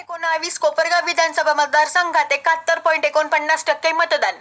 219 कोपरगाव विधानसभा मतदारसंघात 71.49% मतदान।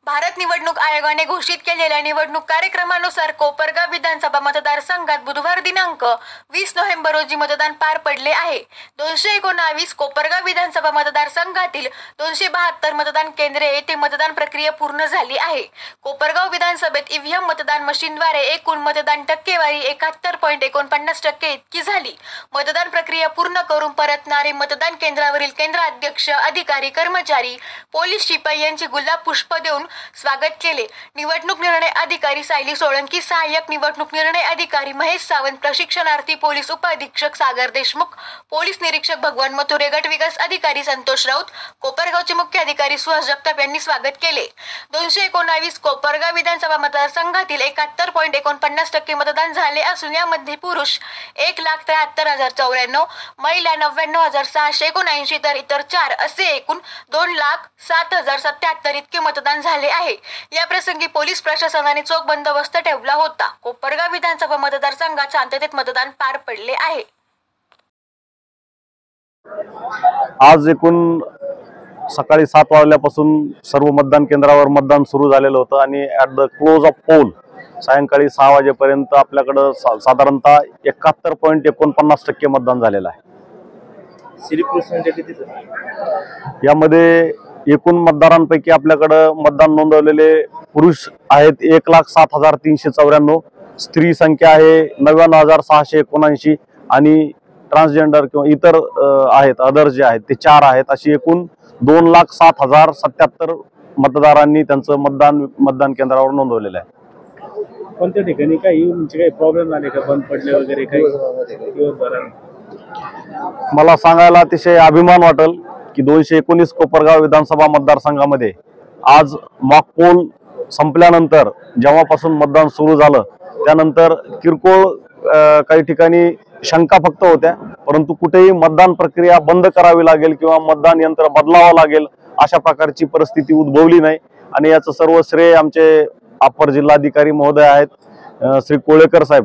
भारत निवडणूक आयोगाने घोषित केलेल्या निवडणूक कार्यक्रमानुसार कोपरगाव विधानसभा मतदारसंघात बुधवार दिनांक 20 नोव्हेंबर रोजी मतदान पार पडले आहे। 219 कोपरगाव विधानसभा मतदारसंघातील 272 मतदान केंद्रे येथे मतदान प्रक्रिया पूर्ण झाली आहे। कोपरगाव विधानसभेत ईव्हीएम मतदान मशीनद्वारे एकूण मतदान टक्केवारी 71.49% इतकी झाली। मतदान प्रक्रिया पूर्ण करून परतणारे मतदान केंद्रावरील केंद्राध्यक्ष, अधिकारी, कर्मचारी, पोलीस शिपाई यांची गुलाब पुष्प देऊन स्वागत केले। निवडणूक निर्णय अधिकारी सायली सोळंकी, सहाय्यक निवडणूक निर्णय अधिकारी महेश सावंत, प्रशिक्षणार्थी पोलीस उपअधीक्षक सागर देशमुख, पोलीस निरीक्षक भगवान मथुरे, गट विकास अधिकारी संतोष राऊत, कोपरगावचे मुख्य अधिकारी सुहास जगताप यांनी स्वागत केले। 219 कोपरगाव विधानसभा मतदारसंघातील 71.49% मतदान झाले असून यामध्ये पुरुष 1,73,094, महिला 99,679 तर इतर 4 असे एकूण 2,07,077 इतके मतदान झाले आहे। या प्रसंगी पोलीस प्रशासनाने चोख बंदोबस्त ठेवला होता। कोपरगाव विधानसभा मतदारसंघात शांततेत मतदान पार पडले आहे। आज एकूण सकाळी 7 वाजल्यापासून सर्व मतदान केंद्रावर मतदान सुरू झालेलं होतं आणि at the close of poll सायंकाळी 6 वाजेपर्यंत आपल्याकडे साधारणतः 71.49% मतदान झालेलं आहे। यामध्ये एकूण मतदारांपैकी आपल्याकडे मतदान नोंदवलेले पुरुष आहेत 1,07,394, स्त्री संख्या आहे 99,679 आणि ट्रान्सजेंडर किंवा इतर आहेत अदर्स जे आहेत ते 4 आहेत। अशी एकूण 2,07,077 मतदारांनी त्यांचं मतदान केंद्रावर नोंदवलेलं आहे। कोणत्या ठिकाणी काही प्रॉब्लेम आले का, बंद पडले वगैरे काही? मला सांगायला अतिशय अभिमान वाटेल की 219 कोपरगाव विधानसभा मतदारसंघामध्ये आज मॉक पोल संपल्यानंतर जेव्हापासून मतदान सुरू झालं त्यानंतर किरकोळ काही ठिकाणी शंका फक्त होत्या, परंतु कुठेही मतदान प्रक्रिया बंद करावी लागेल किंवा मतदान यंत्र बदलावं लागेल अशा प्रकारची परिस्थिती उद्भवली नाही। आणि याचं सर्व श्रेय आमचे अपर जिल्हाधिकारी महोदय आहेत श्री कोळेकर साहेब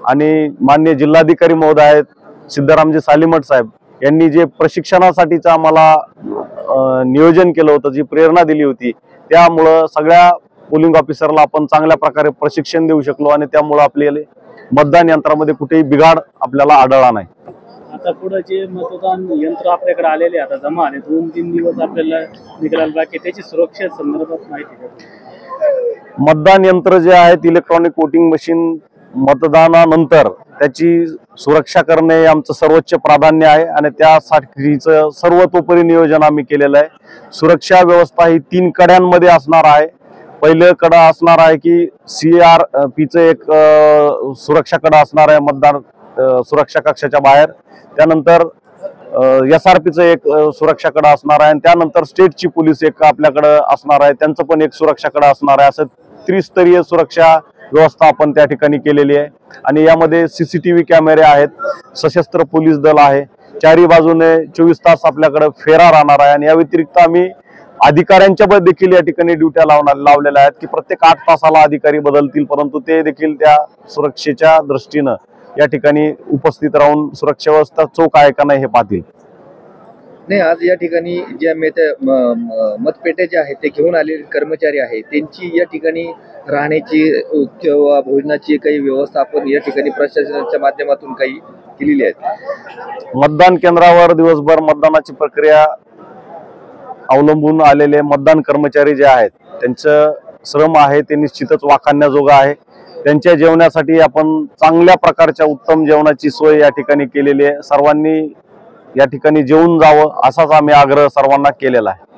आणि माननीय जिल्हाधिकारी महोदय आहेत सिद्धरामजी सालीमठ साहेब यांनी जे प्रशिक्षणासाठीचं आम्हाला नियोजन केलं होतं, जी प्रेरणा दिली होती, त्यामुळं सगळ्या पोलिंग ऑफिसरला आपण चांगल्या प्रकारे प्रशिक्षण देऊ शकलो आणि त्यामुळं आपल्याला मतदान यंत्रामध्ये कुठेही बिघाड आपल्याला आढळला नाही। आता पुढे जे मतदान यंत्र आपल्याकडे आलेले आता जमा आले 2-3 दिवस आपल्याला निघायला बाकी, त्याची सुरक्षा संदर्भात माहिती द्या। मतदान यंत्र जे आहेत इलेक्ट्रॉनिक वोटिंग मशीन मतदानानंतर त्याची सुरक्षा करणे आमचं सर्वोच्च प्राधान्य आहे आणि त्यासाठीचं सर्वतोपरी नियोजन आम्ही केलेलं आहे। सुरक्षा व्यवस्था ही 3 कड्यांमध्ये असणार आहे। पहिलं कडा असणार आहे की CRPचं एक सुरक्षा कडा असणार आहे मतदार सुरक्षा कक्षाच्या बाहेर, त्यानंतर SRPचं एक सुरक्षा कडा असणार आहे आणि त्यानंतर स्टेटची पोलीस एक आपल्याकडे असणार आहे, त्यांचं पण एक सुरक्षा कडा असणार आहे। असं त्रिस्तरीय सुरक्षा व्यवस्था आपण त्या ठिकाणी केलेली आहे आणि यामध्ये CCTV कॅमेरे आहेत, सशस्त्र पोलीस दल आहे, चारी बाजूने 24 तास आपल्याकडे फेरा राहणार आहे। आणि या व्यतिरिक्त आम्ही अधिकाऱ्यांच्या देखील या ठिकाणी ड्युट्या लावलेल्या आहेत की प्रत्येक 8 तासाला अधिकारी बदलतील, परंतु ते देखील त्या सुरक्षेच्या दृष्टीनं या ठिकाणी उपस्थित राहून सुरक्षा व्यवस्था चोख आहे का नाही हे पाहतील। नाही, आज या ठिकाणी ज्या मतपेट्या ज्या आहेत ते घेऊन आलेले कर्मचारी आहेत त्यांची या ठिकाणी राहण्याची किंवा भोजनाची काही व्यवस्था आपण या ठिकाणी प्रशासनाच्या माध्यमातून काही केलेली आहे। मतदान केंद्रावर दिवसभर मतदानाची प्रक्रिया अवलंबून आलेले मतदान कर्मचारी जे आहेत त्यांचं श्रम आहे ते निश्चितच वाखाणण्याजोगं आहे। त्यांच्या जेवणासाठी आपण चांगल्या प्रकारच्या उत्तम जेवणाची सोय या ठिकाणी केलेली आहे। सर्वांनी या ठिकाणी जेवून जावं असाच आम्ही आग्रह सर्वांना केलेला आहे।